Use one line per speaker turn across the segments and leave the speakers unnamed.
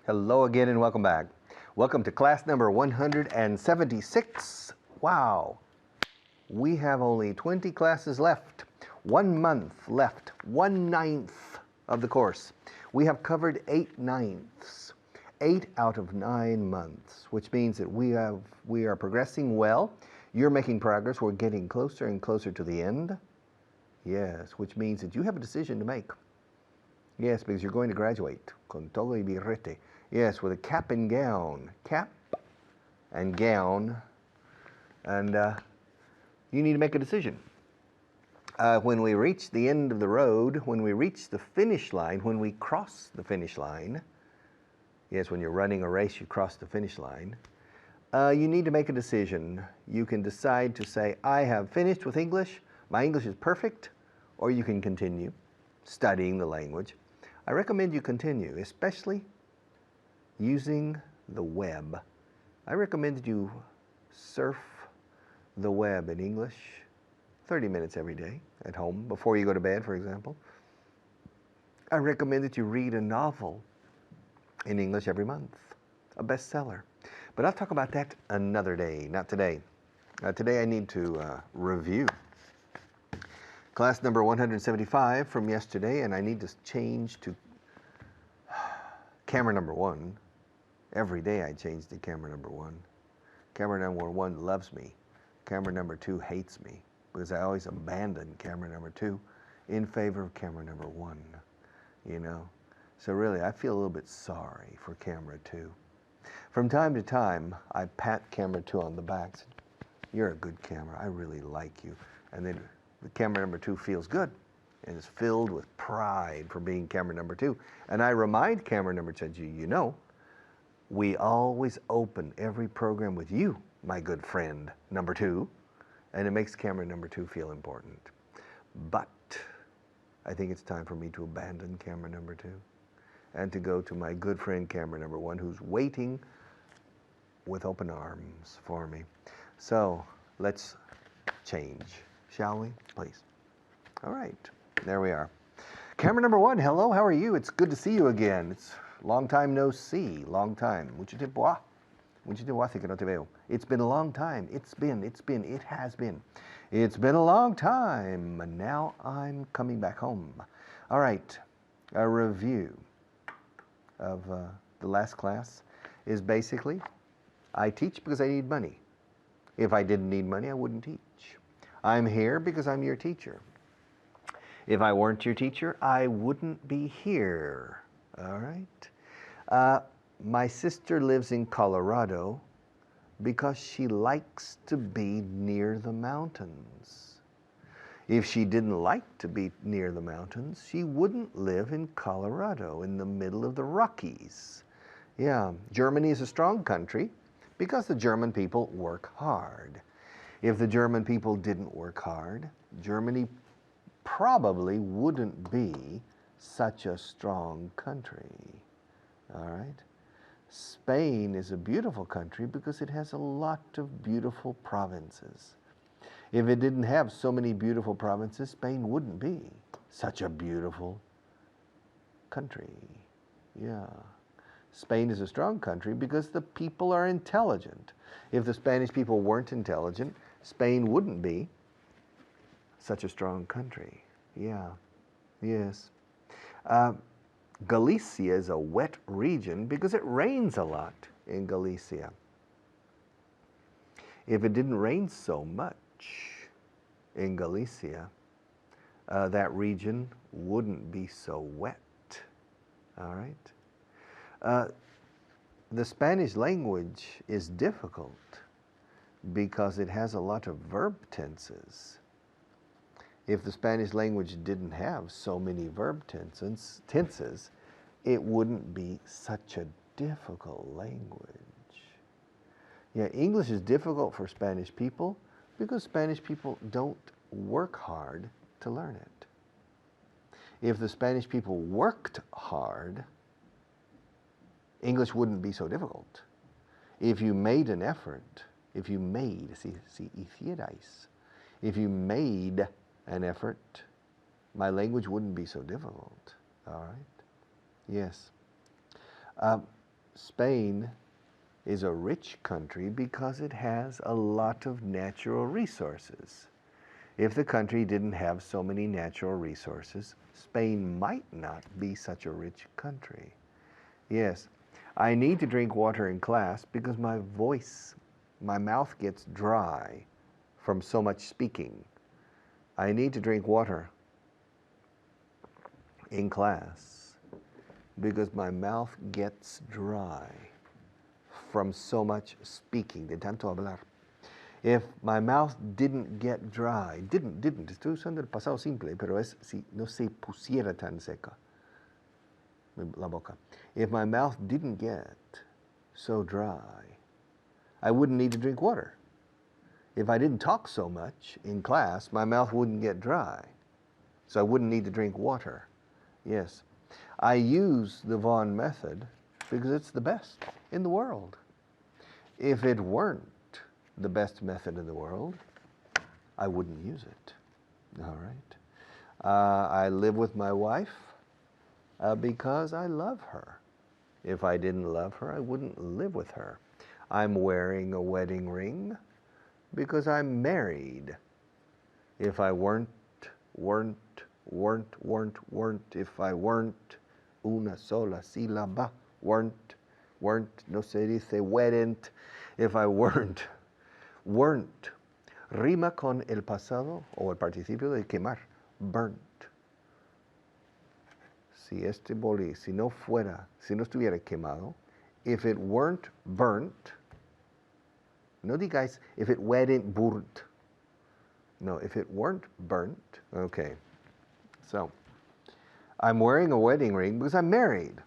Hello again and welcome back. Welcome to class number 176. Wow, we have only 20 classes left, 1 month left, 1/9 of the course. We have covered 8/9, 8 out of 9 months, which means that we are progressing well. You're making progress. We're getting closer and closer to the end. Yes, which means that you have a decision to make. Yes, because you're going to graduate. Con todo y birrete. Yes, with a cap and gown. Cap and gown. And you need to make a decision. When we reach the end of the road, when we reach the finish line, when we cross the finish line, yes, when you're running a race, you cross the finish line, you need to make a decision. You can decide to say, I have finished with English, my English is perfect, or you can continue studying the language. I recommend you continue, especially using the web. I recommend that you surf the web in English 30 minutes every day at home, before you go to bed, for example. I recommend that you read a novel in English every month, a bestseller. But I'll talk about that another day, not today. Today I need to review class number 175 from yesterday, and I need to change to camera number 1. Every day I change to camera number 1. Camera number 1 loves me. Camera number 2 hates me, because I always abandon camera number 2 in favor of camera number 1, you know. So really, I feel a little bit sorry for camera 2. From time to time, I pat camera 2 on the back. Say, you're a good camera. I really like you. And then the camera number 2 feels good and is filled with pride for being camera number 2. And I remind camera number 2, you know, we always open every program with you, my good friend, number 2, and it makes camera number 2 feel important. But I think it's time for me to abandon camera number 2 and to go to my good friend camera number 1, who's waiting with open arms for me. So let's change, shall we, please? All right, there we are. Camera number 1, hello, how are you? It's good to see you again. It's long time no see, long time. Mucho tiempo hace que no te veo. It's been a long time. It has been. It's been a long time, and now I'm coming back home. All right, a review of the last class is basically, I teach because I need money. If I didn't need money, I wouldn't teach. I'm here because I'm your teacher. If I weren't your teacher, I wouldn't be here. All right. My sister lives in Colorado because she likes to be near the mountains. If she didn't like to be near the mountains, she wouldn't live in Colorado, in the middle of the Rockies. Yeah, Germany is a strong country because the German people work hard. If the German people didn't work hard, Germany probably wouldn't be such a strong country. All right. Spain is a beautiful country because it has a lot of beautiful provinces. If it didn't have so many beautiful provinces, Spain wouldn't be such a beautiful country. Yeah. Spain is a strong country because the people are intelligent. If the Spanish people weren't intelligent, Spain wouldn't be such a strong country. Yeah. Yes. Galicia is a wet region because it rains a lot in Galicia. If it didn't rain so much in Galicia, that region wouldn't be so wet. All right. The Spanish language is difficult because it has a lot of verb tenses. If the Spanish language didn't have so many verb tenses, it wouldn't be such a difficult language. Yeah, English is difficult for Spanish people because Spanish people don't work hard to learn it. If the Spanish people worked hard, English wouldn't be so difficult. If you made an effort, if you made an effort, my language wouldn't be so difficult. All right? Yes. Spain is a rich country because it has a lot of natural resources. If the country didn't have so many natural resources, Spain might not be such a rich country. Yes, I need to drink water in class because my mouth gets dry from so much speaking. I need to drink water in class because my mouth gets dry from so much speaking, de tanto hablar. If my mouth didn't get dry, didn't, estoy usando el pasado simple, pero es si no se pusiera tan seca la boca. If my mouth didn't get so dry, I wouldn't need to drink water. If I didn't talk so much in class, my mouth wouldn't get dry, so I wouldn't need to drink water. Yes, I use the Vaughan method because it's the best in the world. If it weren't the best method in the world, I wouldn't use it. All right. I live with my wife because I love her. If I didn't love her, I wouldn't live with her. I'm wearing a wedding ring because I'm married. If I weren't, if I weren't, una sola sílaba, weren't, no se dice weren't. If I weren't, rima con el pasado o el participio de quemar, burnt. Si no estuviera quemado, if it weren't burnt, no digáis, if it weren't burnt. No, if it weren't burnt, okay. So, I'm wearing a wedding ring because I'm married.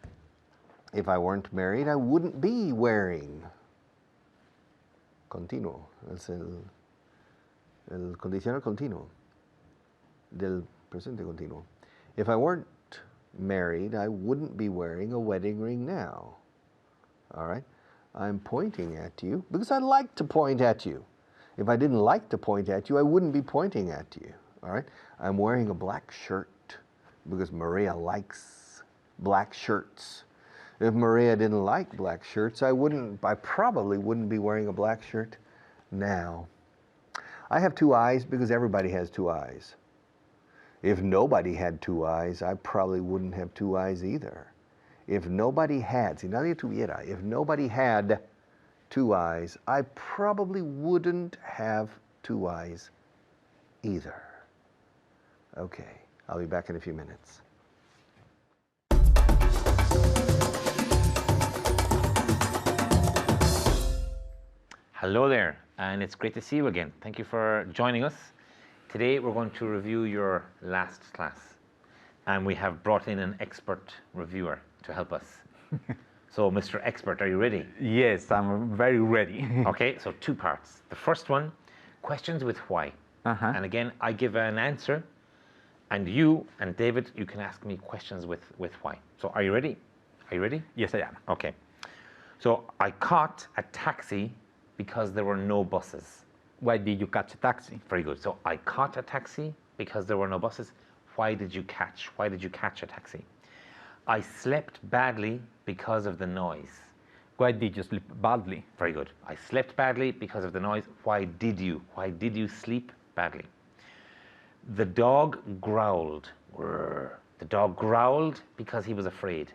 If I weren't married, I wouldn't be wearing. Continuo, es el condicional continuo del presente continuo. If I weren't married, I wouldn't be wearing a wedding ring now. All right? I'm pointing at you because I like to point at you. If I didn't like to point at you, I wouldn't be pointing at you. All right? I'm wearing a black shirt because Maria likes black shirts. If Maria didn't like black shirts, I probably wouldn't be wearing a black shirt now. I have two eyes because everybody has two eyes. If nobody had two eyes, I probably wouldn't have two eyes either. If nobody had, si nadie tuviera, if nobody had two eyes, I probably wouldn't have two eyes either. Okay, I'll be back in a few minutes.
Hello there, and it's great to see you again. Thank you for joining us. Today we're going to review your last class, and we have brought in an expert reviewer to help us. So, Mr. Expert, are you ready?
Yes, I'm very ready.
Okay, so two parts. The first one, questions with why. And again, I give an answer, and you and David, you can ask me questions with why. So, are you ready? Are you ready?
Yes, I am.
Okay. So, I caught a taxi because there were no buses.
Why did you catch a taxi?
Very good. So I caught a taxi because there were no buses. Why did you catch a taxi? I slept badly because of the noise.
Why did you sleep badly?
Very good. I slept badly because of the noise. Why did you sleep badly? The dog growled. The dog growled because he was afraid.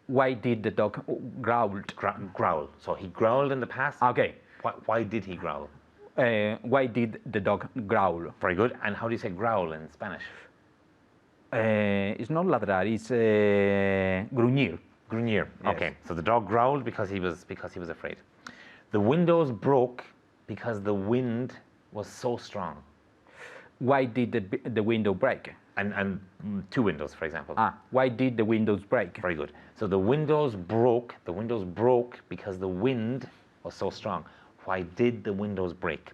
Why did the dog growl?
Growl. So he growled in the past.
Okay.
Why did he growl?
Why did the dog growl?
Very good. And how do you say growl in Spanish?
It's not ladrar. It's gruñir.
Gruñir.
Yes.
Okay. So the dog growled because he was afraid. The windows broke because the wind was so strong.
Why did the window break?
And two windows, for example.
Why did the windows break?
Very good. So the windows broke because the wind was so strong. Why did the windows break?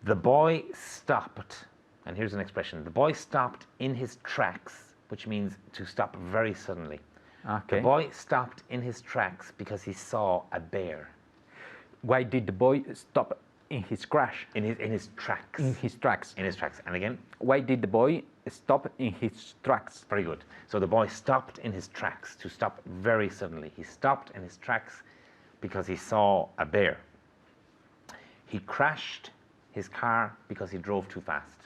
The boy stopped, and here's an expression. The boy stopped in his tracks, which means to stop very suddenly.
Okay.
The boy stopped in his tracks because he saw a bear.
Why did the boy stop in his crash.
In his tracks.
In his tracks.
In his tracks. And again?
Why did the boy stop in his tracks?
Very good. So the boy stopped in his tracks, to stop very suddenly. He stopped in his tracks because he saw a bear. He crashed his car because he drove too fast.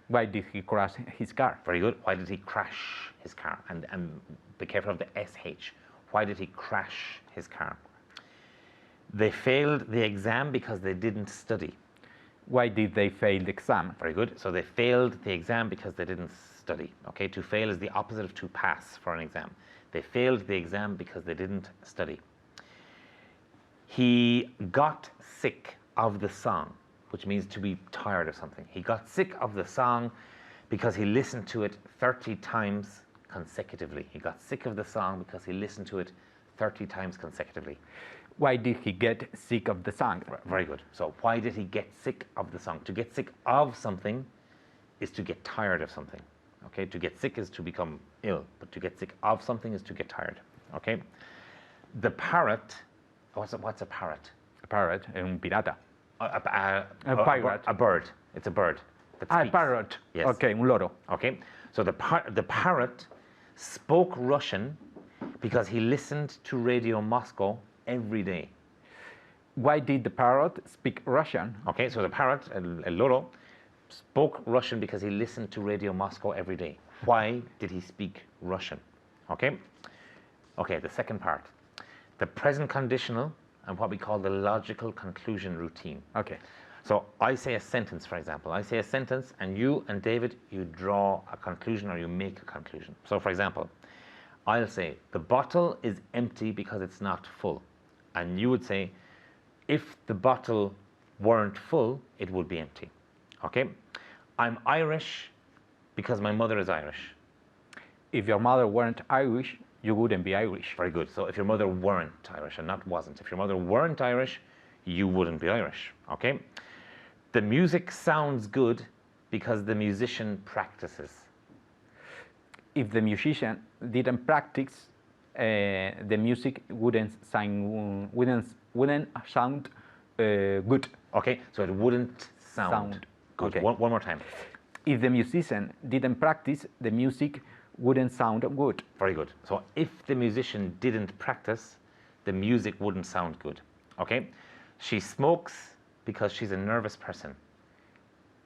Why did he crash his car?
Very good. Why did he crash his car? And be careful of the SH. Why did he crash his car? They failed the exam because they didn't study.
Why did they fail the exam?
Very good. So they failed the exam because they didn't study. Okay, to fail is the opposite of to pass for an exam. They failed the exam because they didn't study. He got sick of the song, which means to be tired of something. He got sick of the song because he listened to it 30 times consecutively. He got sick of the song because he listened to it 30 times consecutively.
Why did he get sick of the song?
Very good. So why did he get sick of the song? To get sick of something is to get tired of something. Okay, to get sick is to become ill, but to get sick of something is to get tired. Okay, the parrot. What's a parrot?
A parrot, un pirata.
A
pirate.
A bird. It's a bird. That
A
speaks.
parrot.
Yes.
Okay, un loro.
Okay, so the parrot spoke Russian because he listened to Radio Moscow every day.
Why did the parrot speak Russian?
Okay, so the parrot, el loro, spoke Russian because he listened to Radio Moscow every day. Why did he speak Russian? Okay? Okay, the second part. The present conditional and what we call the logical conclusion routine.
Okay.
So I say a sentence, for example. I say a sentence, and you and David, you draw a conclusion or you make a conclusion. So, for example, I'll say, the bottle is empty because it's not full. And you would say, if the bottle weren't full, it would be empty. Okay? I'm Irish because my mother is Irish.
If your mother weren't Irish, you wouldn't be Irish.
Very good. So if your mother weren't Irish and not wasn't, if your mother weren't Irish, you wouldn't be Irish. Okay? The music sounds good because the musician practices.
If the musician didn't practice, the music wouldn't sound good.
Okay, so it wouldn't sound good.
Okay.
One more time.
If the musician didn't practice, the music wouldn't sound good.
Very good. So if the musician didn't practice, the music wouldn't sound good. Okay? She smokes because she's a nervous person.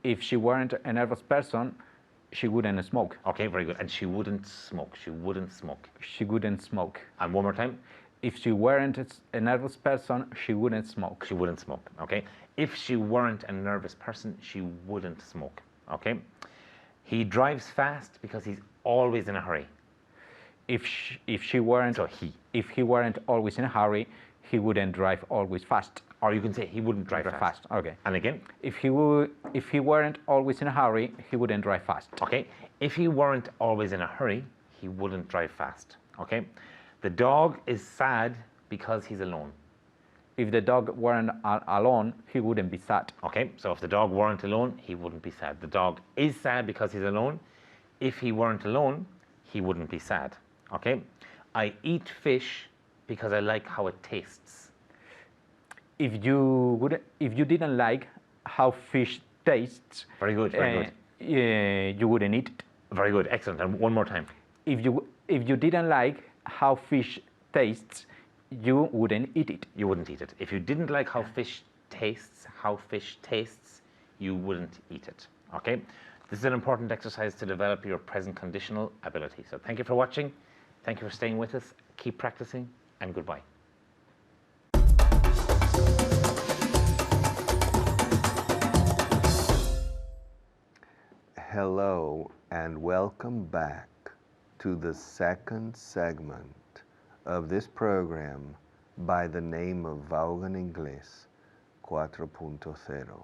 If she weren't a nervous person, she wouldn't smoke.
Okay, very good. And she wouldn't smoke. She wouldn't smoke.
She wouldn't smoke.
And one more time.
If she weren't a nervous person, she wouldn't smoke.
She wouldn't smoke. Okay? If she weren't a nervous person, she wouldn't smoke. Okay? He drives fast because he's always in a hurry.
If he weren't always in a hurry, he wouldn't drive always fast.
Or you can say he wouldn't drive fast.
Okay.
And again?
If he weren't always in a hurry, he wouldn't drive fast.
Okay. If he weren't always in a hurry, he wouldn't drive fast. Okay. The dog is sad because he's alone.
If the dog weren't alone, he wouldn't be sad.
Okay. So if the dog weren't alone, he wouldn't be sad. The dog is sad because he's alone. If he weren't alone, he wouldn't be sad. Okay. I eat fish because I like how it tastes.
If you didn't like how fish tastes,
very good.
You wouldn't eat it.
Very good, excellent. And one more time.
If you didn't like how fish tastes, you wouldn't eat it.
You wouldn't eat it. If you didn't like how fish tastes, you wouldn't eat it. Okay. This is an important exercise to develop your present conditional ability. So thank you for watching. Thank you for staying with us. Keep practicing, and goodbye.
Hello and welcome back to the second segment of this program by the name of Vaughan Inglés 4.0.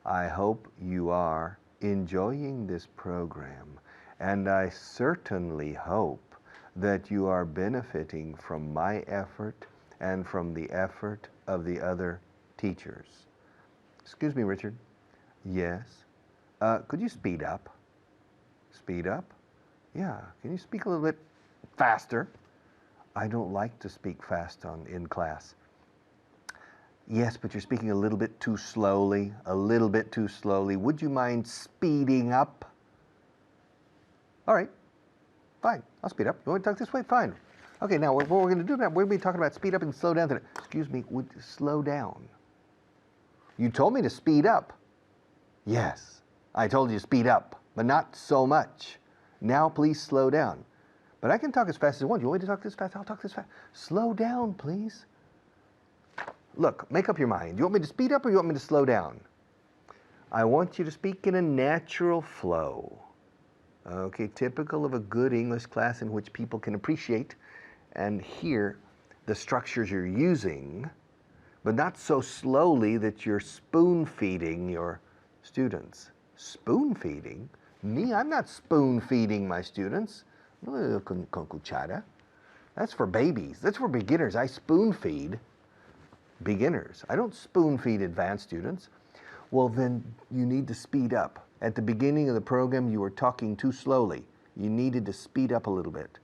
I hope you are enjoying this program, and I certainly hope that you are benefiting from my effort and from the effort of the other teachers. Excuse me, Richard. Yes. Could you speed up? Speed up? Yeah. Can you speak a little bit faster? I don't like to speak fast in class. Yes, but you're speaking a little bit too slowly, a little bit too slowly. Would you mind speeding up? All right, fine, I'll speed up. You want to talk this way? Fine. Okay, now what we're going to do now, we're going to be talking about speed up and slow down today. Excuse me, would slow down. You told me to speed up. Yes, I told you to speed up, but not so much. Now please slow down. But I can talk as fast as I want. You want me to talk this fast? I'll talk this fast. Slow down, please. Look, make up your mind. You want me to speed up or you want me to slow down? I want you to speak in a natural flow. Okay, typical of a good English class in which people can appreciate and hear the structures you're using, but not so slowly that you're spoon feeding your students. Spoon feeding? Me? I'm not spoon feeding my students. Con cuchara. That's for babies. That's for beginners. I spoon feed beginners. I don't spoon feed advanced students. Well, then you need to speed up. At the beginning of the program, you were talking too slowly. You needed to speed up a little bit.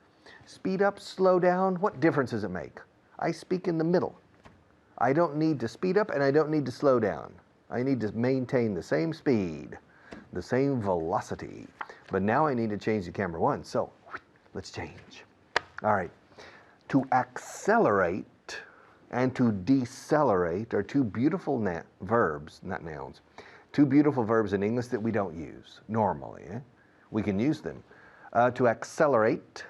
Speed up, slow down, what difference does it make? I speak in the middle. I don't need to speed up and I don't need to slow down. I need to maintain the same speed, the same velocity. But now I need to change the camera one. So let's change. All right. To accelerate and to decelerate are two beautiful verbs, not nouns, two beautiful verbs in English that we don't use normally. We can use them. To accelerate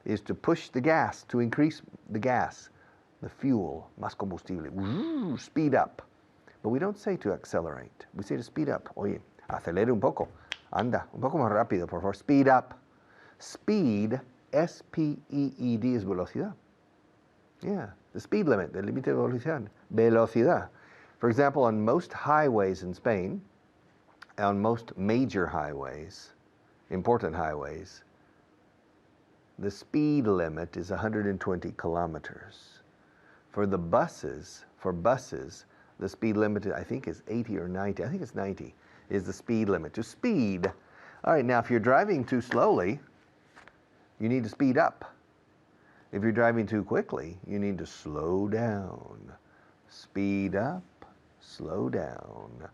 is to push the gas, to increase the gas, the fuel, más combustible, speed up. But we don't say to accelerate. We say to speed up. Oye, acelere un poco. Anda, un poco más rápido, por favor. Speed up. Speed, S-P-E-E-D, is velocidad. Yeah, the speed limit, el límite de velocidad. Velocidad. For example, on most highways in Spain, on most major highways, important highways, the speed limit is 120 kilometers. For buses, the speed limit, I think, is 80 or 90. I think it's 90 is the speed limit. To speed. All right, now if you're driving too slowly, you need to speed up. If you're driving too quickly, you need to slow down. Speed up, slow down.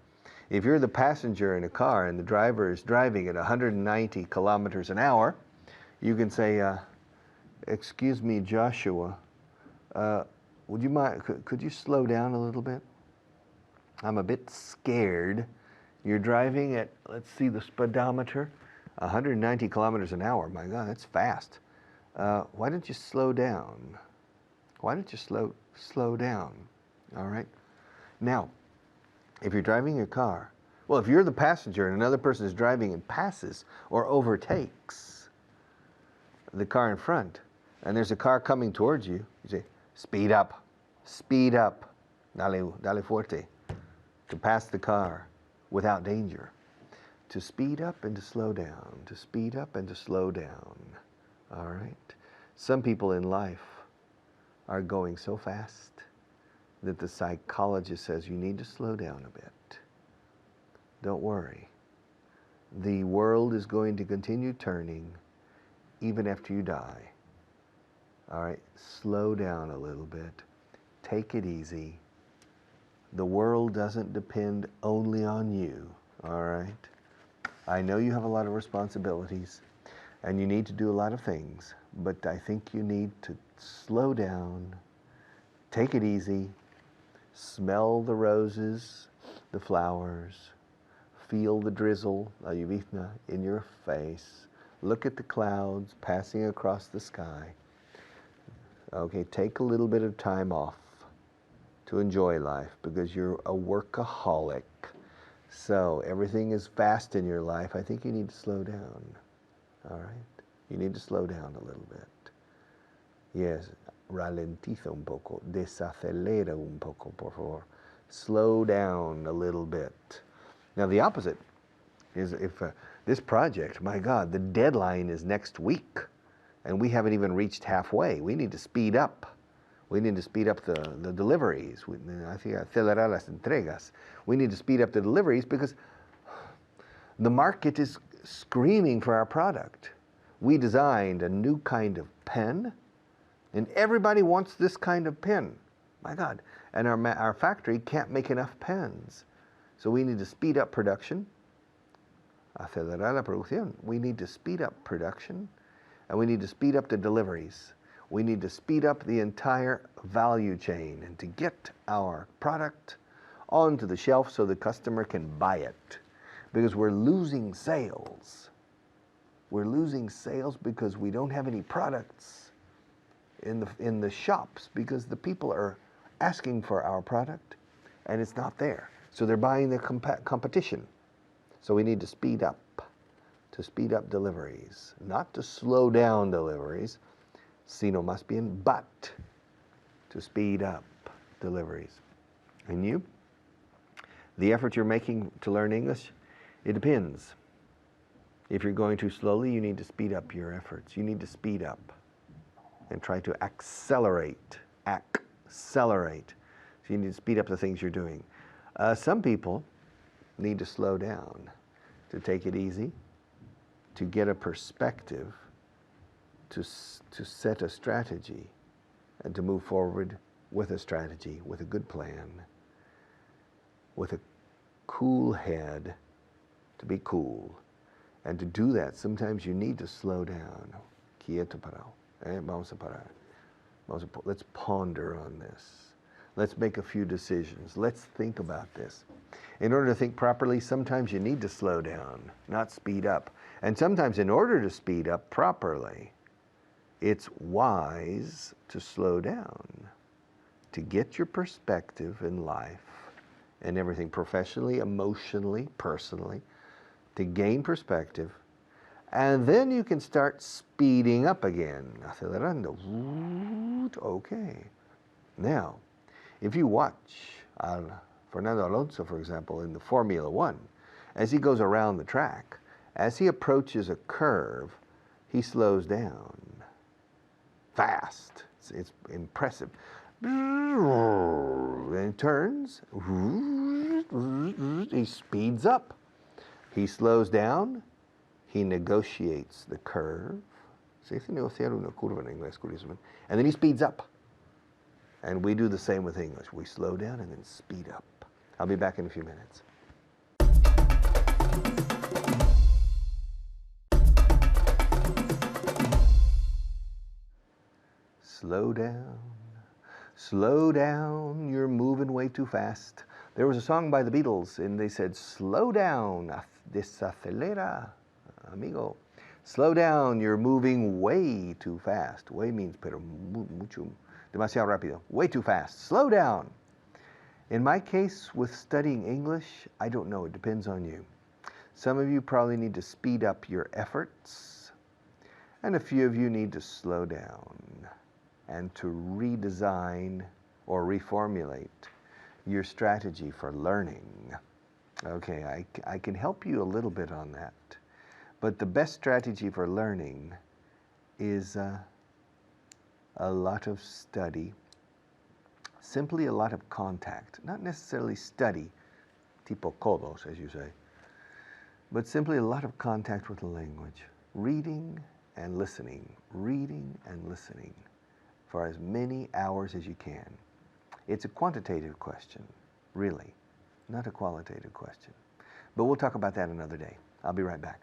If you're the passenger in a car and the driver is driving at 190 kilometers an hour, you can say, excuse me, Joshua, would you mind, could you slow down a little bit? I'm a bit scared. You're driving at, let's see the speedometer, 190 kilometers an hour. My God, that's fast. Why don't you slow down? Why don't you slow down? All right. Now, if you're driving your car, well, if you're the passenger and another person is driving and passes or overtakes the car in front, and there's a car coming towards you, you say, speed up, dale fuerte, to pass the car without danger. To speed up and to slow down, to speed up and to slow down. All right. Some people in life are going so fast that the psychologist says you need to slow down a bit. Don't worry. The world is going to continue turning even after you die. All right. Slow down a little bit. Take it easy. The world doesn't depend only on you. All right. I know you have a lot of responsibilities. And you need to do a lot of things, but I think you need to slow down, take it easy, smell the roses, the flowers, feel the drizzle, la llovizna, in your face, look at the clouds passing across the sky. Okay, take a little bit of time off to enjoy life because you're a workaholic. So everything is fast in your life. I think you need to slow down. All right. You need to slow down a little bit. Yes. Ralentiza un poco. Desacelera un poco, por favor. Slow down a little bit. Now, the opposite is if this project, my God, the deadline is next week, and we haven't even reached halfway. We need to speed up. We need to speed up the deliveries. I think acelerar las entregas. We need to speed up the deliveries because the market is screaming for our product. We designed a new kind of pen, and everybody wants this kind of pen. My God. And our factory can't make enough pens. So we need to speed up production. Acelerar la producción. We need to speed up production, and we need to speed up the deliveries. We need to speed up the entire value chain and to get our product onto the shelf so the customer can buy it. Because we're losing sales. We're losing sales because we don't have any products in the shops, because the people are asking for our product and it's not there. So they're buying the competition. So we need to speed up deliveries, not to slow down deliveries, sino más bien, but to speed up deliveries. And you? The effort you're making to learn English, it depends. If you're going too slowly, you need to speed up your efforts. You need to speed up and try to accelerate. Accelerate. So you need to speed up the things you're doing. Some people need to slow down, to take it easy, to get a perspective, to set a strategy, and to move forward with a strategy, with a good plan, with a cool head, to be cool. And to do that, sometimes you need to slow down. Quieto parado. Vamos a parar. Let's ponder on this. Let's make a few decisions. Let's think about this. In order to think properly, sometimes you need to slow down, not speed up. And sometimes in order to speed up properly, it's wise to slow down, to get your perspective in life and everything, professionally, emotionally, personally, to gain perspective. And then you can start speeding up again. Acelerando. Okay. Now, if you watch Fernando Alonso, for example, in the Formula One, as he goes around the track, as he approaches a curve, he slows down fast. It's impressive. Then he turns. He speeds up. He slows down. He negotiates the curve. Se dice negociar una curva en inglés, curiosamente. And then he speeds up. And we do the same with English. We slow down and then speed up. I'll be back in a few minutes. Slow down. Slow down. You're moving way too fast. There was a song by the Beatles, and they said, slow down. Desacelera, amigo. Slow down. You're moving way too fast. Way means pero mucho. Demasiado rápido. Way too fast. Slow down. In my case, with studying English, I don't know. It depends on you. Some of you probably need to speed up your efforts, and a few of you need to slow down and to redesign or reformulate your strategy for learning. Okay, I can help you a little bit on that. But the best strategy for learning is a lot of study, simply a lot of contact, not necessarily study, tipo codos, as you say, but simply a lot of contact with the language, reading and listening for as many hours as you can. It's a quantitative question, really, not a qualitative question. But we'll talk about that another day. I'll be right back.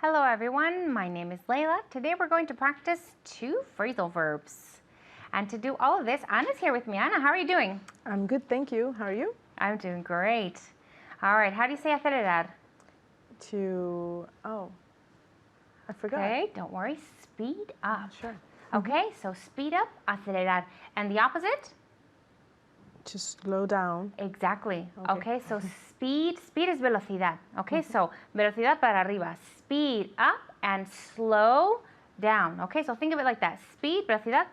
Hello everyone, my name is Layla. Today we're going to practice 2 phrasal verbs. And to do all of this, Anna's here with me. Anna, how are you doing?
I'm good, thank you. How are you?
I'm doing great. All right, how do you say acelerar?
I forgot.
Okay, don't worry, speed up.
Sure.
Okay, so speed up, acelerar. And the opposite?
To slow down.
Exactly. Okay, so speed is velocidad. Okay, so velocidad para arriba. Speed up and slow down. Okay, so think of it like that. Speed, velocidad,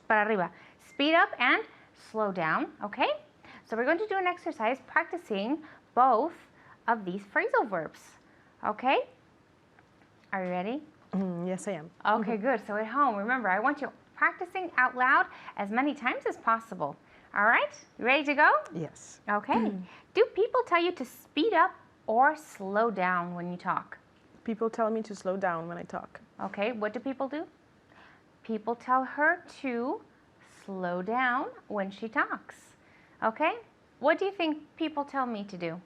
para arriba. Speed up and slow down. Okay, so we're going to do an exercise practicing both of these phrasal verbs. Okay, are you ready?
Yes, I am.
Okay, good. So at home, remember, I want you practicing out loud as many times as possible. All right, you ready to go?
Yes.
Okay. Do people tell you to speed up or slow down when you talk?
People tell me to slow down when I talk.
Okay, what do people do? People tell her to slow down when she talks. Okay? What do you think people tell me to do?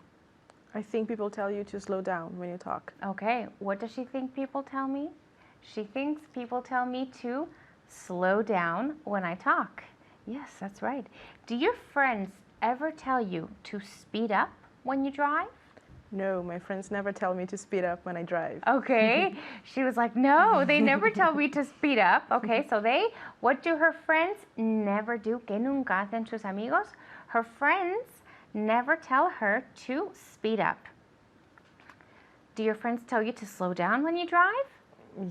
I think people tell you to slow down when you talk.
Okay, what does she think people tell me? She thinks people tell me to slow down when I talk. Yes, that's right. Do your friends ever tell you to speed up when you drive?
No, my friends never tell me to speed up when I drive.
Okay, she was like, no, they never tell me to speed up. Okay, so what do her friends never do? ¿Qué nunca hacen sus amigos? Her friends never tell her to speed up. Do your friends tell you to slow down when you drive?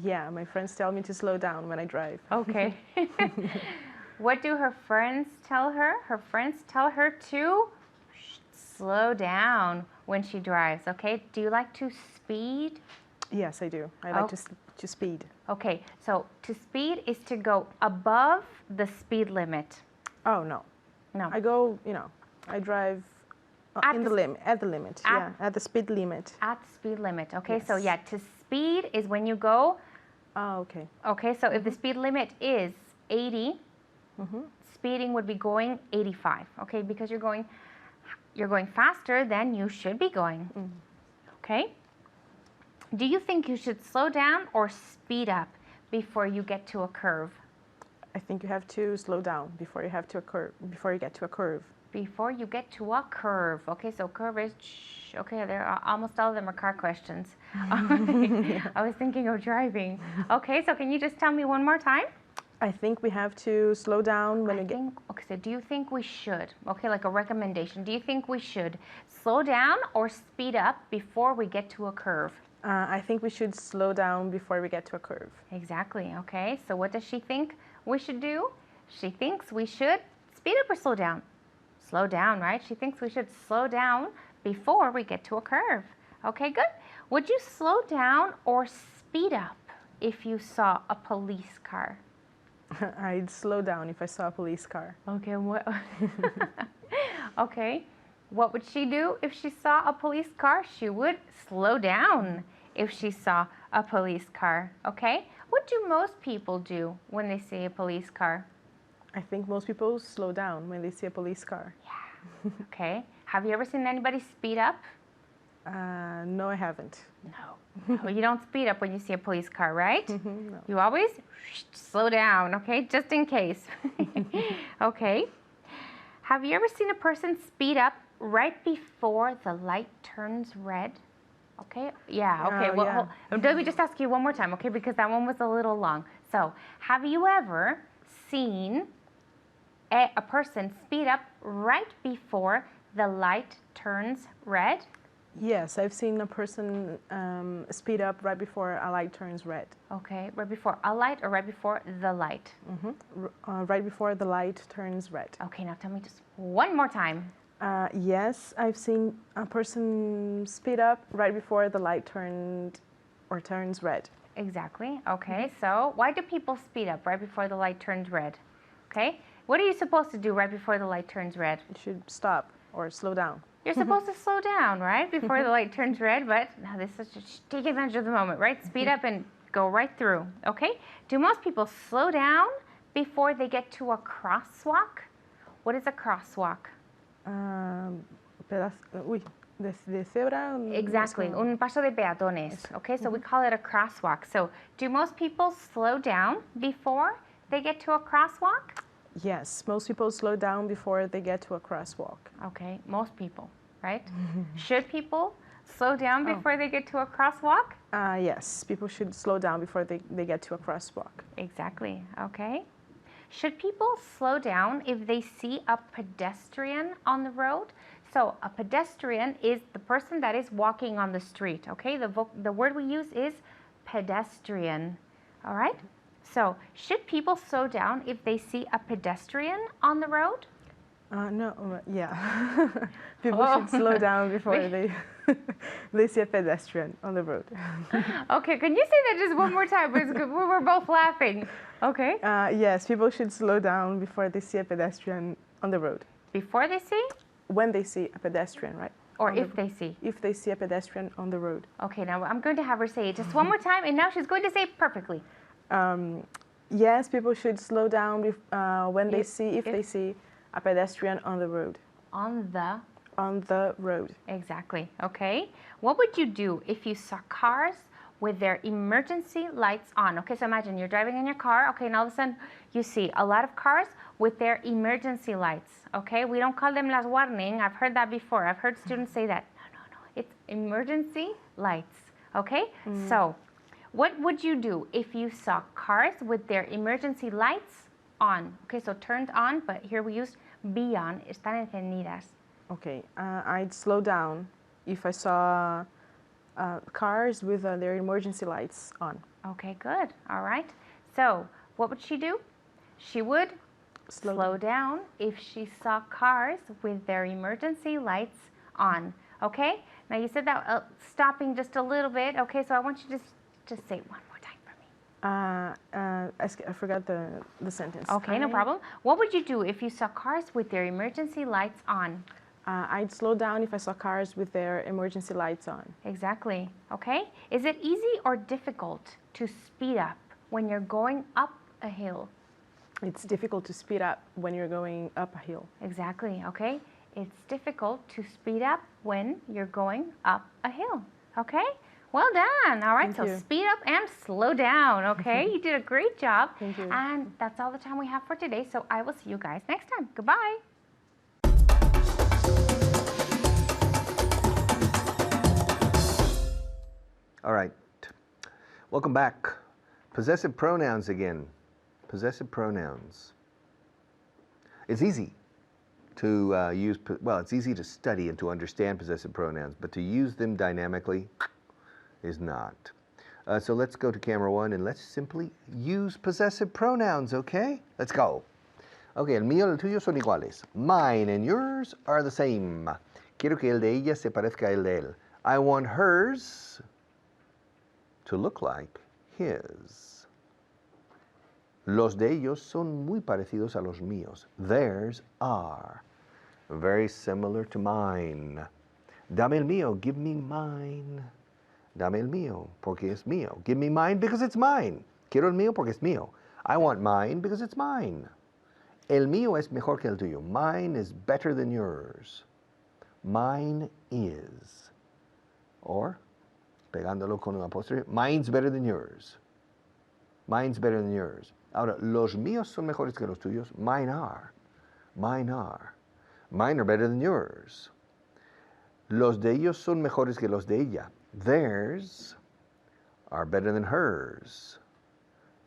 Yeah, my friends tell me to slow down when I drive.
Okay. What do her friends tell her? Her friends tell her to slow down when she drives. Okay, do you like to speed?
Yes, I do. I like
Oh.
to speed.
Okay, so to speed is to go above the speed limit.
Oh, no.
No.
I go, I drive
At
in
the
the limit, at the limit, at the speed limit.
At the speed limit. Okay, so
Yes.
yeah, to speed is when you go.
Oh, okay.
Okay, so if the speed limit is 80, speeding would be going 85. Okay, because you're going faster than you should be going. Okay. Do you think you should slow down or speed up before you get to a curve?
I think you have to slow down before you get to a curve.
Before you get to a curve. Okay, so curve is, okay, almost all of them are car questions. I was thinking of driving. Okay, so can you just tell me one more time?
I think we have to slow down when we get.
Okay, so do you think we should, okay, like a recommendation, do you think we should slow down or speed up before we get to a curve?
I think we should slow down before we get to a curve.
Exactly, okay, so what does she think we should do? She thinks we should speed up or slow down? Slow down, right? She thinks we should slow down before we get to a curve. Okay, good. Would you slow down or speed up if you saw a police car?
I'd slow down if I saw a police car.
Okay, what? Okay, what would she do if she saw a police car? She would slow down if she saw a police car. Okay, what do most people do when they see a police car?
I think most people slow down when they see a police car.
Okay, have you ever seen anybody speed up?
No, I haven't.
No. Well, you don't speed up when you see a police car, right?
No.
You always slow down, okay? Just in case. Okay. Have you ever seen a person speed up right before the light turns red? Okay. Yeah, okay.
Oh,
Well,
yeah.
let me just ask you one more time, okay? Because that one was a little long. So, have you ever seen a person speed up right before the light turns red?
Yes, I've seen a person speed up right before a light turns red.
Okay, right before a light or right before the light?
Right before the light turns red.
Okay, now tell me just one more time.
Yes, I've seen a person speed up right before the light turns red.
Exactly. Okay, so why do people speed up right before the light turns red? Okay, what are you supposed to do right before the light turns red?
You should stop or slow down.
You're supposed to slow down, right, before the light turns red, but now this is just take advantage of the moment, right? Speed up and go right through, okay? Do most people slow down before they get to a crosswalk? What is a crosswalk?
De cebra.
Exactly, un paso de peatones, okay? So we call it a crosswalk. So do most people slow down before they get to a crosswalk?
Yes, most people slow down before they get to a crosswalk.
Okay, most people, right? Should people slow down before they get to a crosswalk?
Yes, people should slow down before they get to a crosswalk.
Exactly, okay. Should people slow down if they see a pedestrian on the road? So a pedestrian is the person that is walking on the street, okay? The word we use is pedestrian, all right? So should people slow down if they see a pedestrian on the road?
No, yeah. People should slow down before they see a pedestrian on the road.
Okay, can you say that just one more time? We're both laughing. Okay.
Yes, people should slow down before they see a pedestrian on the road.
Before they see?
When they see a pedestrian, right?
Or
On
if they see.
If they see a pedestrian on the road.
Okay, now I'm going to have her say it just one more time, and now she's going to say it perfectly.
Yes, people should slow down when they see
if
they see a pedestrian on the road.
On
the road.
Exactly. Okay. What would you do if you saw cars with their emergency lights on? Okay, so imagine you're driving in your car, okay, and all of a sudden you see a lot of cars with their emergency lights, okay? We don't call them las warning. I've heard that before. I've heard students say that. No. It's emergency lights, okay? So what would you do if you saw cars with their emergency lights on? Okay, so turned on, but here we use be on. Están encendidas.
Okay, I'd slow down if I saw cars with their emergency lights on.
Okay, good. All right. So what would she do? She would slow down if she saw cars with their emergency lights on. Okay? Now you said that stopping just a little bit. Okay, so I want you to just say it one more time for me.
I forgot the sentence.
Okay, no problem. What would you do if you saw cars with their emergency lights on?
I'd slow down if I saw cars with their emergency lights on.
Exactly. Okay? Is it easy or difficult to speed up when you're going up a hill?
It's difficult to speed up when you're going up a hill.
Exactly. Okay? It's difficult to speed up when you're going up a hill. Okay? Well done. All right,
Thank
so
you.
speed up and slow down. Okay? You did a great job.
Thank you.
And that's all the time we have for today. So I will see you guys next time. Goodbye.
All right. Welcome back. Possessive pronouns again. Possessive pronouns. It's easy to use, well, it's easy to study and to understand possessive pronouns, but to use them dynamically is not. So let's go to camera one and let's simply use possessive pronouns, okay? Let's go. Okay, el mío y el tuyo son iguales. Mine and yours are the same. Quiero que el de ella se parezca a el de él. I want hers to look like his. Los de ellos son muy parecidos a los míos. Theirs are very similar to mine. Dame el mío, give me mine. Dame el mío, porque es mío. Give me mine because it's mine. Quiero el mío porque es mío. I want mine because it's mine. El mío es mejor que el tuyo. Mine is better than yours. Mine is. Or, pegándolo con un apóstrofe, mine's better than yours. Mine's better than yours. Ahora, los míos son mejores que los tuyos. Mine are. Mine are. Mine are better than yours. Los de ellos son mejores que los de ella. Theirs are better than hers.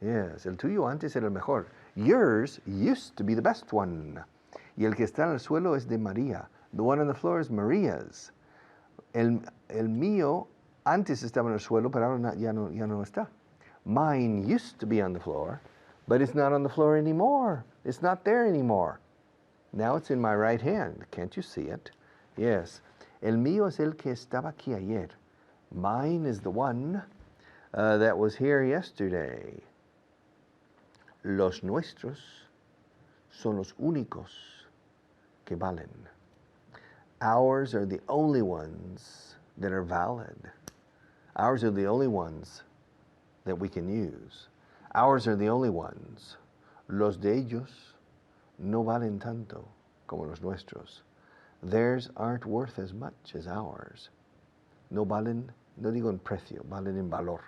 Yes, el tuyo antes era el mejor. Yours used to be the best one. Y el que está en el suelo es de María. The one on the floor is Maria's. El mío antes estaba en el suelo, pero ahora ya no está. Mine used to be on the floor, but it's not on the floor anymore. It's not there anymore. Now it's in my right hand. Can't you see it? Yes. El mío es el que estaba aquí ayer. Mine is the one that was here yesterday. Los nuestros son los únicos que valen. Ours are the only ones that are valid. Ours are the only ones that we can use. Ours are the only ones. Los de ellos no valen tanto como los nuestros. Theirs aren't worth as much as ours. No valen, no digo en precio, valen en valor.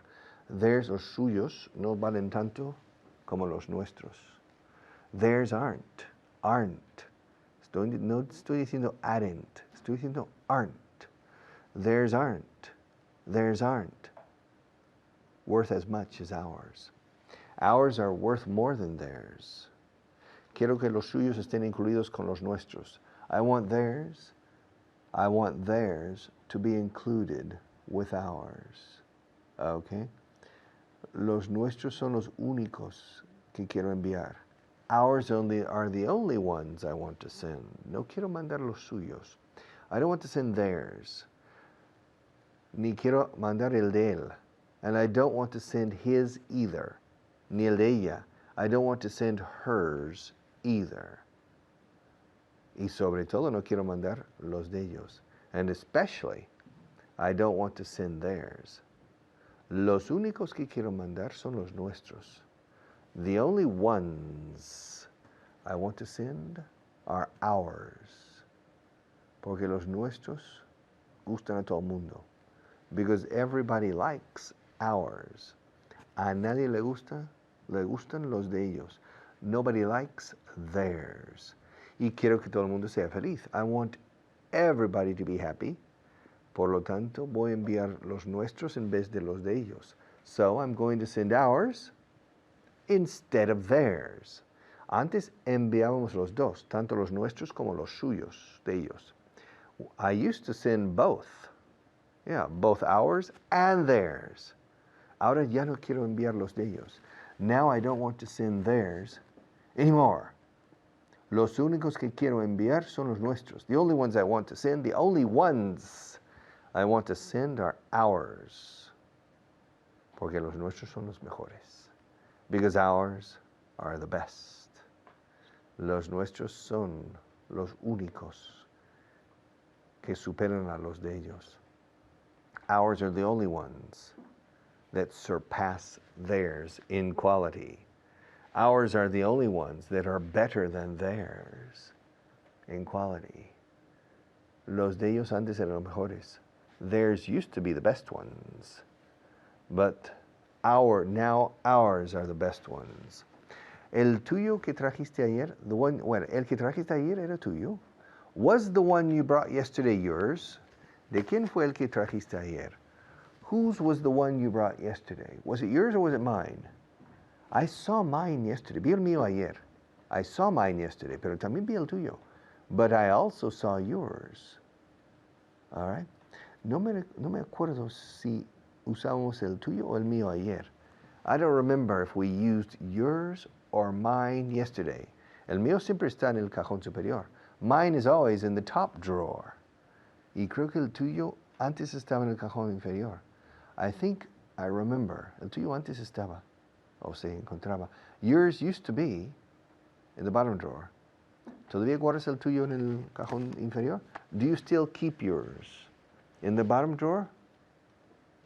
Theirs, los suyos, no valen tanto como los nuestros. Theirs aren't. No estoy diciendo aren't, estoy diciendo aren't. Theirs aren't worth as much as ours. Ours are worth more than theirs. Quiero que los suyos estén incluidos con los nuestros. I want theirs to be included with ours. Okay? Los nuestros son los únicos que quiero enviar. Ours are the only ones I want to send. No quiero mandar los suyos. I don't want to send theirs. Ni quiero mandar el de él. And I don't want to send his either. Ni el de ella. I don't want to send hers either. Y sobre todo no quiero mandar los de ellos. And especially, I don't want to send theirs. Los únicos que quiero mandar son los nuestros. The only ones I want to send are ours. Porque los nuestros gustan a todo el mundo. Because everybody likes ours. A nadie le gustan los de ellos. Nobody likes theirs. Y quiero que todo el mundo sea feliz. I want everybody to be happy. Por lo tanto, voy a enviar los nuestros en vez de los de ellos. So I'm going to send ours instead of theirs. Antes enviábamos los dos, tanto los nuestros como los suyos, de ellos. I used to send both. Yeah, both ours and theirs. Ahora ya no quiero enviar los de ellos. Now I don't want to send theirs anymore. Los únicos que quiero enviar son los nuestros. The only ones I want to send, the only ones I want to send are ours. Porque los nuestros son los mejores. Because ours are the best. Los nuestros son los únicos que superan a los de ellos. Ours are the only ones that surpass theirs in quality. Ours are the only ones that are better than theirs in quality. Los de ellos antes eran los mejores. Theirs used to be the best ones. But now ours are the best ones. El tuyo que trajiste ayer, el que trajiste ayer era tuyo. Was the one you brought yesterday yours? ¿De quién fue el que trajiste ayer? Whose was the one you brought yesterday? Was it yours or was it mine? I saw mine yesterday. Vi el mío ayer. I saw mine yesterday, pero también vi el tuyo. But I also saw yours. All right? No me acuerdo si usamos el tuyo o el mío ayer. I don't remember if we used yours or mine yesterday. El mío siempre está en el cajón superior. Mine is always in the top drawer. Y creo que el tuyo antes estaba en el cajón inferior. I think I remember. El tuyo antes estaba, o se encontraba. Yours used to be in the bottom drawer. ¿Todavía guardas el tuyo en el cajón inferior? Do you still keep yours in the bottom drawer?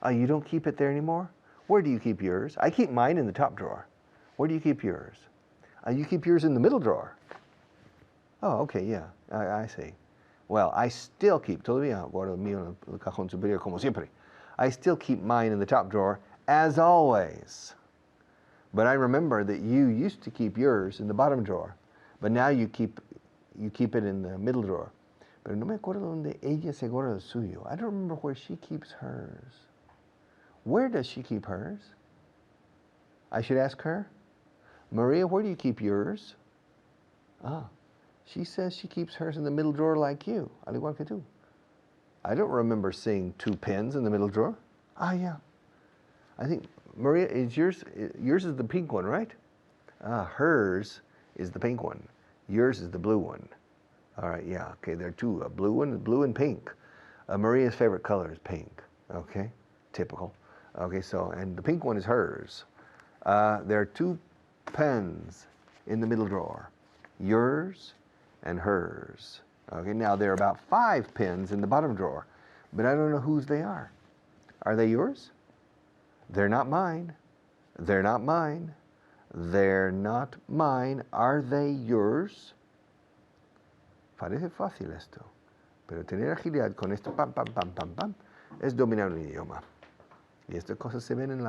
Oh, you don't keep it there anymore? Where do you keep yours? I keep mine in the top drawer. Where do you keep yours? You keep yours in the middle drawer. Oh, okay, yeah, I see. Well, I still keep, todavía guardo el mío en el cajón superior como siempre. I still keep mine in the top drawer, as always. But I remember that you used to keep yours in the bottom drawer, but now you keep it in the middle drawer. Pero no me acuerdo donde ella se guarda el suyo. I don't remember where she keeps hers. Where does she keep hers? I should ask her. Maria, where do you keep yours? Ah, she says she keeps hers in the middle drawer like you, al igual que tú. I don't remember seeing two pens in the middle drawer. Ah, yeah. I think, Maria, is yours is the pink one, right? Ah, hers is the pink one. Yours is the blue one. All right, yeah, okay, there are two, a blue and pink. Maria's favorite color is pink, okay, typical. Okay, so, and the pink one is hers. There are two pens in the middle drawer, yours and hers. Okay, now there are about 5 pens in the bottom drawer, but I don't know whose they are. Are they yours? They're not mine. They're not mine. They're not mine. Are they yours? Parece fácil esto, pero tener agilidad con esto, pam, pam, pam, pam, pam, es dominar un idioma. Y estas cosas se ven en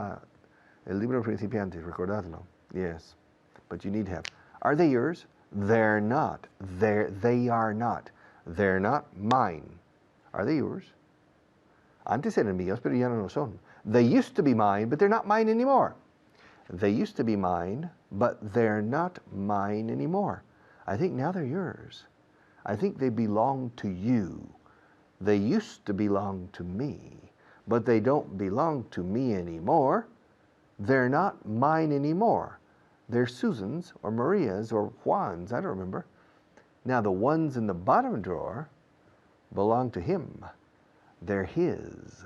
el libro de principiantes, recordadlo. Yes, but you need to have. Are they yours? They're not. They are not. They're not mine. Are they yours? Antes eran míos, pero ya no lo son. They used to be mine, but they're not mine anymore. They used to be mine, but they're not mine anymore. I think now they're yours. I think they belong to you. They used to belong to me, but they don't belong to me anymore. They're not mine anymore. They're Susan's or Maria's or Juan's, I don't remember. Now the ones in the bottom drawer belong to him. They're his.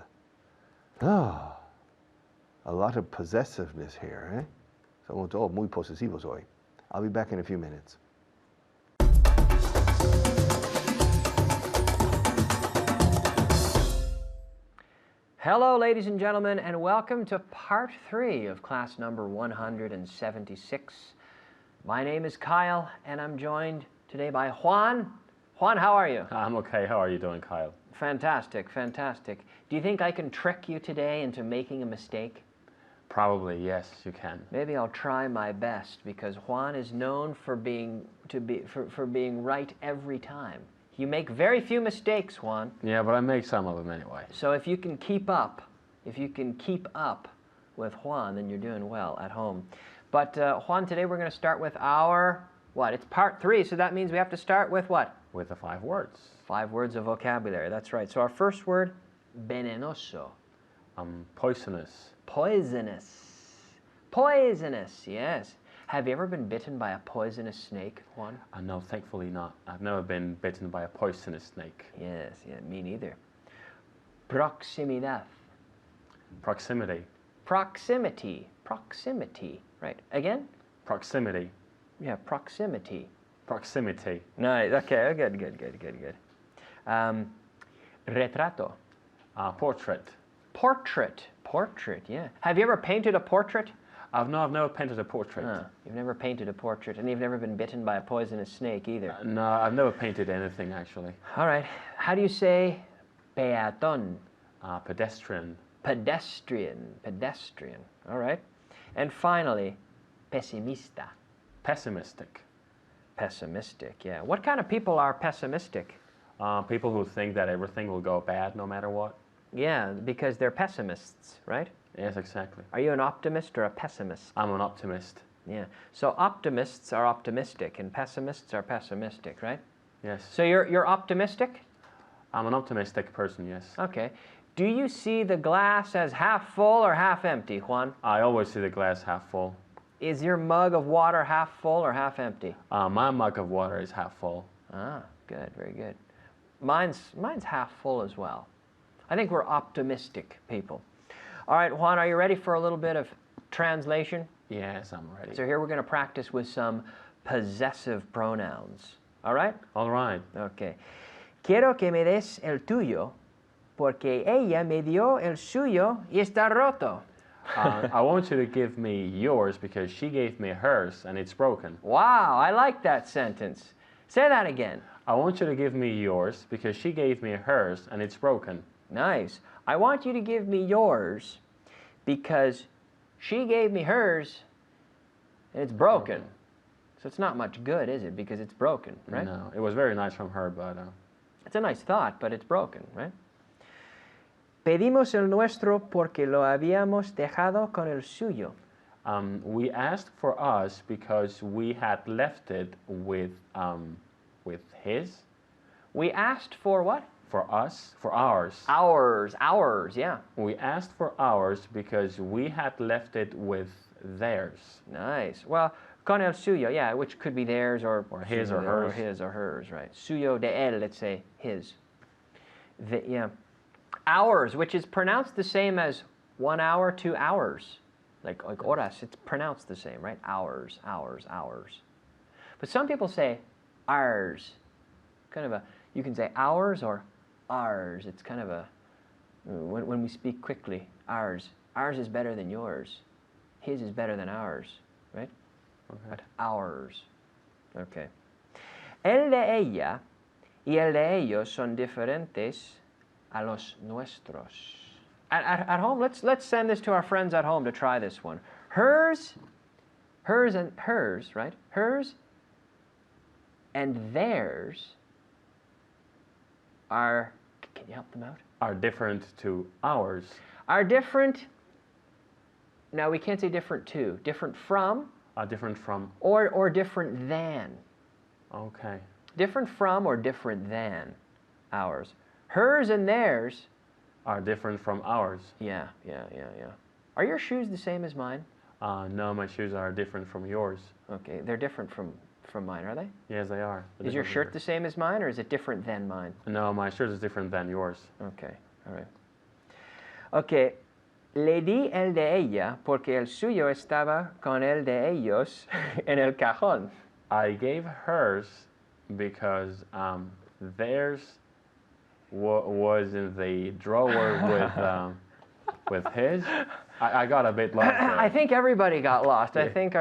Ah, a lot of possessiveness here, eh? Somos todos muy posesivos hoy. I'll be back in a few minutes.
Hello, ladies and gentlemen, and welcome to part 3 of class number 176. My name is Kyle, and I'm joined today by Juan. Juan, how are you?
I'm okay. How are you doing, Kyle?
Fantastic, fantastic. Do you think I can trick you today into making a mistake?
Probably, yes, you can.
Maybe I'll try my best, because Juan is known for being right every time. You make very few mistakes, Juan.
Yeah, but I make some of them anyway.
So if you can keep up with Juan, then you're doing well at home. But Juan, today we're going to start with our, what? It's part 3, so that means we have to start with what?
With the 5 words.
5 words of vocabulary, that's right. So our first word, venenoso.
Poisonous.
Poisonous. Poisonous, yes. Have you ever been bitten by a poisonous snake, Juan?
No, thankfully not. I've never been bitten by a poisonous snake.
Yes, yeah, me neither. Proximidad.
Proximity.
Proximity. Proximity. Right. Again?
Proximity.
Yeah, proximity.
Proximity.
Nice. Okay, good. Retrato.
Portrait.
Portrait. Portrait, yeah. Have you ever painted a portrait?
I've never painted a portrait.
You've never painted a portrait, and you've never been bitten by a poisonous snake either.
No, I've never painted anything, actually.
All right. How do you say peatón?
Pedestrian.
Pedestrian. Pedestrian. All right. And finally, pesimista.
Pessimistic.
Pessimistic, yeah. What kind of people are pessimistic?
People who think that everything will go bad no matter what.
Yeah, because they're pessimists, right?
Yes, exactly.
Are you an optimist or a pessimist?
I'm an optimist.
Yeah. So optimists are optimistic and pessimists are pessimistic, right?
Yes.
So you're optimistic?
I'm an optimistic person, yes.
Okay. Do you see the glass as half full or half empty, Juan?
I always see the glass half full.
Is your mug of water half full or half empty?
My mug of water is half full.
Ah, good, very good. Mine's half full as well. I think we're optimistic people. All right, Juan, are you ready for a little bit of translation?
Yes, I'm ready.
So here we're going to practice with some possessive pronouns. All right?
All right.
Okay. Quiero que me des el tuyo porque ella me dio el suyo y está roto.
I want you to give me yours because she gave me hers and it's broken.
Wow, I like that sentence. Say that again.
I want you to give me yours because she gave me hers and it's broken.
Nice. I want you to give me yours because she gave me hers and it's broken. So it's not much good, is it? Because it's broken, right?
No, it was very nice from her, but...
It's a nice thought, but it's broken, right? Pedimos el nuestro porque lo habíamos dejado con el suyo.
We asked for us because we had left it with his.
We asked for what?
For us, for ours.
Ours, yeah.
We asked for ours because we had left it with theirs.
Nice. Well, con el suyo, yeah, which could be theirs or
his or hers.
Or his or hers, right. Suyo de él, let's say his. Yeah. Ours, which is pronounced the same as 1 hour, 2 hours. Like horas, it's pronounced the same, right? Ours. But some people say ours. Kind of a, you can say ours or ours. It's kind of a, when we speak quickly, ours. Ours is better than yours. His is better than ours, right?
Okay.
But ours. Okay. El de ella y el de ellos son diferentes a los nuestros. At home, let's send this to our friends at home to try this one. Hers and hers, right? Hers and theirs are, can you help them out?
Are different to ours.
Are different, no, we can't say different to. Different from.
Are different from.
Or different than.
Okay.
Different from or different than ours. Hers and theirs
are different from ours.
Yeah. Are your shoes the same as mine?
No, my shoes are different from yours.
Okay, they're different from mine, are they?
Yes, they are.
Is your shirt the same as mine, or is it different than mine?
No, my shirt is different than yours.
Okay, all right. Okay, le di el de ella porque el suyo estaba con el de ellos en el cajón.
I gave hers because theirs was in the drawer with his. I got a bit lost there.
I think everybody got lost. I
Yeah.
think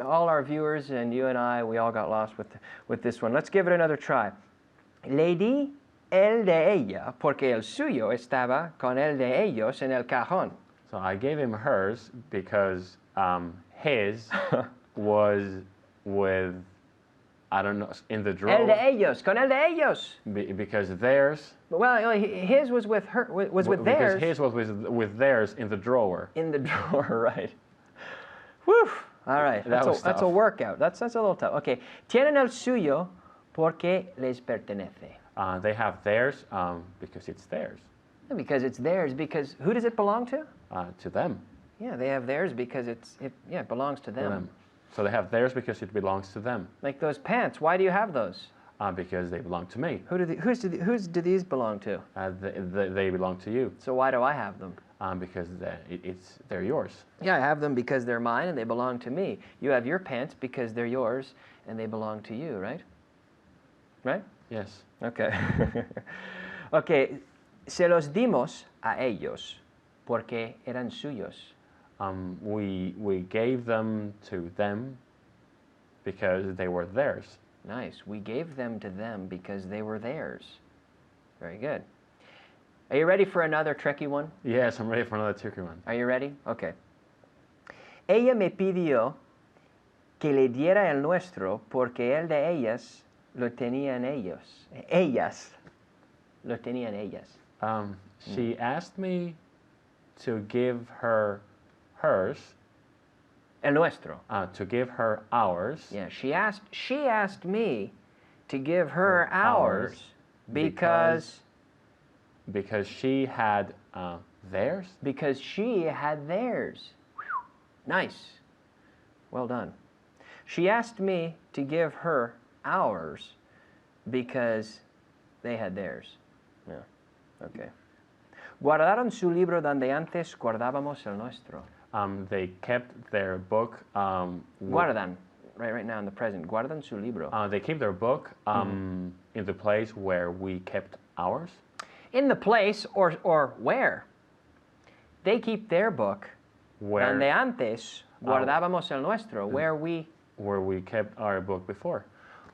all our viewers and you and I, we all got lost with this one. Let's give it another try. Le di el de ella porque el suyo estaba con el de ellos en el cajón.
So I gave him hers because his was with, I don't know, in the drawer.
El de ellos, con el de ellos.
Because theirs.
Well, his was with her, was with theirs.
Because his was with theirs in the drawer.
In the drawer, right. Whew. All right, that's a workout. That's a little tough. Okay. Tienen el suyo porque les pertenece.
They have theirs because it's theirs.
Because it's theirs. Because who does it belong to?
To them.
Yeah, they have theirs because it belongs to them.
So they have theirs because it belongs to them.
Like those pants. Why do you have those?
Because they belong to me.
Whose do these belong to?
They belong to you.
So why do I have them?
Because they're yours.
Yeah, I have them because they're mine and they belong to me. You have your pants because they're yours and they belong to you, right? Right?
Yes.
Okay. Okay. Se los dimos a ellos porque eran suyos.
We gave them to them because they were theirs.
Nice. We gave them to them because they were theirs. Very good. Are you ready for another tricky one?
Yes, I'm ready for another tricky one.
Are you ready? Okay. Ella me pidió que le diera el nuestro porque el de ellas lo tenían ellos. Ellas. Lo tenían ellas.
She asked me to give her hers.
El nuestro.
To give her ours.
Yeah, she asked me to give her ours because
she had theirs.
Because she had theirs. Nice. Well done. She asked me to give her ours because they had theirs. Yeah. Okay. Guardaron su libro donde antes guardábamos el nuestro.
They kept their book.
Guardan, right now in the present. Guardan su libro.
They keep their book in the place where we kept ours.
In the place or where? They keep their book.
Where?
Donde antes guardábamos el nuestro. Where we
kept our book before.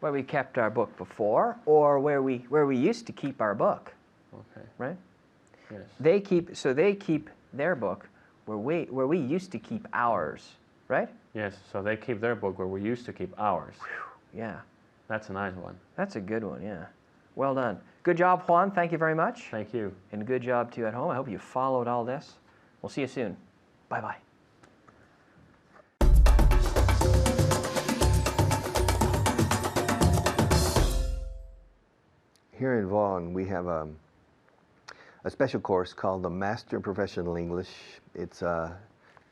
Where we kept our book before, or where we used to keep our book.
Okay.
Right?
Yes.
They keep their book where we used to keep ours, right?
Yes, so they keep their book where we used to keep ours.
Whew, yeah.
That's a nice one.
That's a good one, yeah. Well done. Good job, Juan. Thank you very much.
Thank you.
And good job to you at home. I hope you followed all this. We'll see you soon. Bye-bye.
Here in Vaughan, we have a special course called the Master in Professional English. It's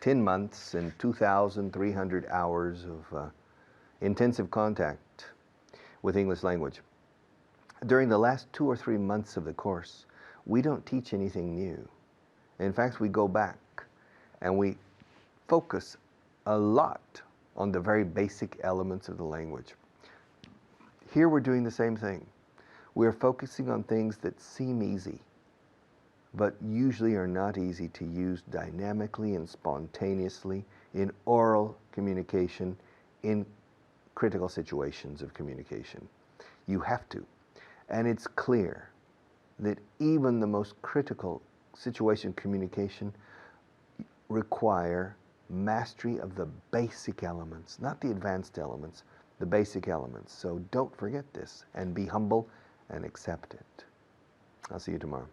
10 months and 2,300 hours of intensive contact with English language. During the last 2 or 3 months of the course, we don't teach anything new. In fact, we go back and we focus a lot on the very basic elements of the language. Here we're doing the same thing. We're focusing on things that seem easy, but usually are not easy to use dynamically and spontaneously in oral communication, in critical situations of communication. You have to. And it's clear that even the most critical situation communication require mastery of the basic elements, not the advanced elements, the basic elements. So don't forget this and be humble and accept it. I'll see you tomorrow.